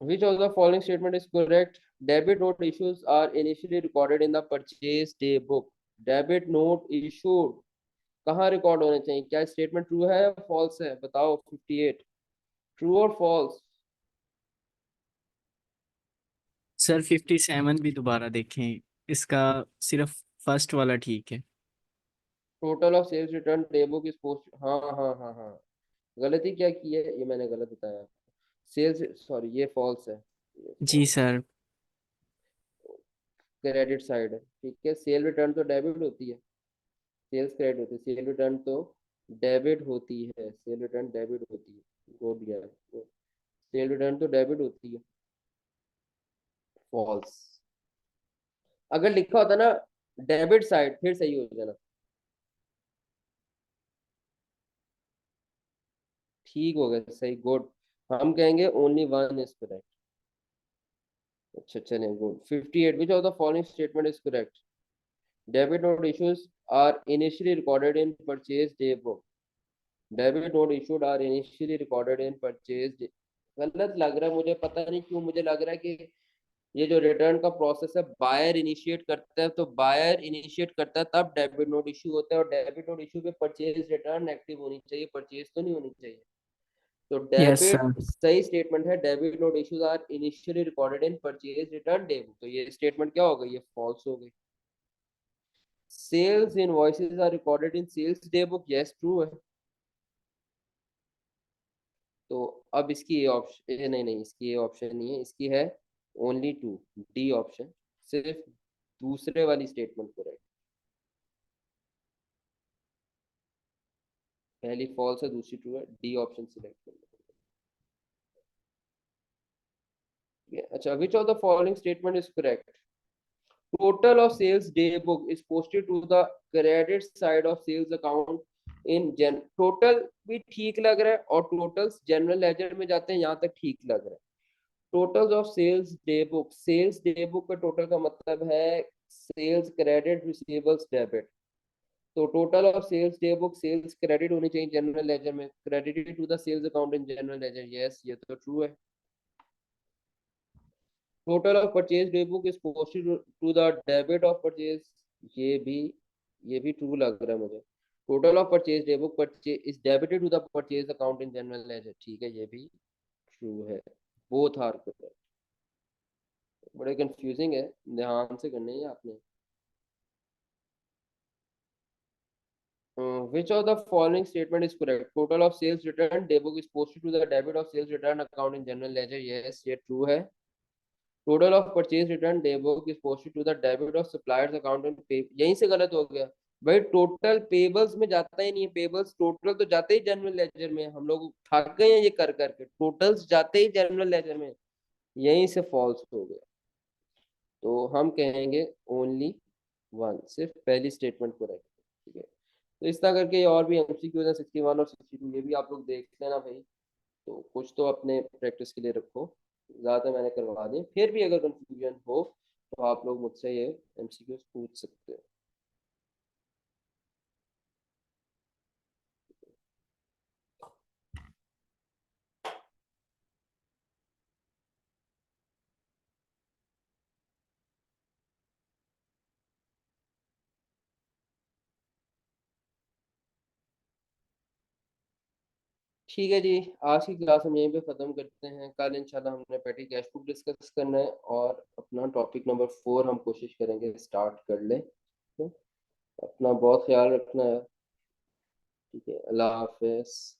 Which of the following statement is correct? Debit note issues are initially recorded in the purchase day book. Debit note issued कहाँ रिकॉर्ड होने चाहिए? क्या स्टेटमेंट ट्रू है या फॉल्स है? बताओ 58, ट्रू और फॉल्स। सर 57 भी दोबारा देखें, इसका सिर्फ फर्स्ट वाला ठीक है। Total of sales return day book is post, हाँ हाँ हाँ हाँ, गलती क्या की है? ये मैंने गलत बताया। सेल्स, सॉरी, ये फॉल्स है, ये जी false। सर। क्रेडिट साइड है, ठीक है। सेल रिटर्न तो डेबिट होती है, सेल्स क्रेडिट होती है, सेल रिटर्न तो डेबिट होती है, सेल रिटर्न डेबिट होती है। गुड यार, सेल रिटर्न तो डेबिट होती है। फॉल्स। अगर लिखा होता ना डेबिट साइड, फिर सही हो जाना। ठीक हो गया, सही, गुड। हम कहेंगे ओनली वन इज करेक्ट। अच्छा चलें, good. 58, which of the following statement is correct? Debit note issues are initially recorded in purchase day book. Debit note issued are initially recorded in purchase. गलत लग रहा है मुझे, पता नहीं क्यों मुझे लग रहा है कि ये जो रिटर्न का प्रोसेस है बायर इनिशिएट करता है, तो बायर इनिशिएट करता है तब डेबिट नोट इशू होता है, और डेबिट नोट इशू पे परचेज रिटर्न एक्टिव होनी चाहिए, परचेज तो नहीं होनी चाहिए। तो यस डेबिट सर। सही स्टेटमेंट है, debit note issues are initially recorded in purchase return day book, तो ये स्टेटमेंट क्या हो गई, ये फॉल्स हो गई। Sales invoices are recorded in sales day book, yes true है। तो अब इसकी ये ऑप्शन, नहीं नहीं इसकी ये ऑप्शन नहीं है, इसकी है ओनली टू, डी ऑप्शन, सिर्फ दूसरे वाली स्टेटमेंट करेक्ट, पहली फॉल्स है दूसरी ट्रू है, डी ऑप्शन सिलेक्ट कर लो। अच्छा, विच of the following statement is correct? Total of sales day book is posted to the credit side of sales account in gen, total भी ठीक लग रहा है और टोटल्स जनरल लेजर में जाते हैं, यहाँ तक ठीक लग रहा है। Totals of sales day book, sales day book का टोटल का मतलब है सेल्स क्रेडिट रिसीवेबल्स डेबिट, तो total of sales day book sales credit होनी चाहिए जनरल लेजर में, credited to the sales account in general ledger, yes ये तो ट्रू है। Total of purchase day book is posted to the debit of purchase, ये भी ट्रू लग रहा है मुझे। Total of purchase day book purchase is debited to the purchase account in general ledger, ठीक है ये भी ट्रू है। Both are correct. बड़े कंफ्यूजिंग है, ध्यान से करनी है आपने। which of the following statement is correct? Total of sales return day book is posted to the debit of sales return account in general ledger, yes ये true है। Total of purchase return day book is posted to the debit of suppliers account and pay, यहीं से गलत हो गया भाई, टोटल पेबल्स में जाता ही नहीं है, पेबल्स टोटल तो जाते ही जनरल लेजर में, हम लोग थक गए हैं ये कर करके, टोटल्स जाते ही जनरल लेजर में, यहीं से फॉल्स हो गया। तो हम कहेंगे ओनली वन, सिर्फ पहली स्टेटमेंट को रखें, ठीक है। तो इस तरह करके और भी एमसीक्यूज हैं 61 और 62, ये भी आप लोग देख लेना भाई, तो कुछ तो अपने प्रैक्टिस के लिए रखो, ज़्यादा मैंने करवा दी, फिर भी अगर कंफ्यूजन हो तो आप लोग मुझसे ये एमसीक्यूज पूछ सकते हो। ठीक है जी, आज की क्लास हम यहीं पे ख़त्म करते हैं, कल इंशाल्लाह हमने पेटी कैश बुक डिस्कस करना है और अपना टॉपिक नंबर 4 हम कोशिश करेंगे स्टार्ट कर लें, ठीक है? अपना बहुत ख्याल रखना है, ठीक है, अल्लाह हाफिज़।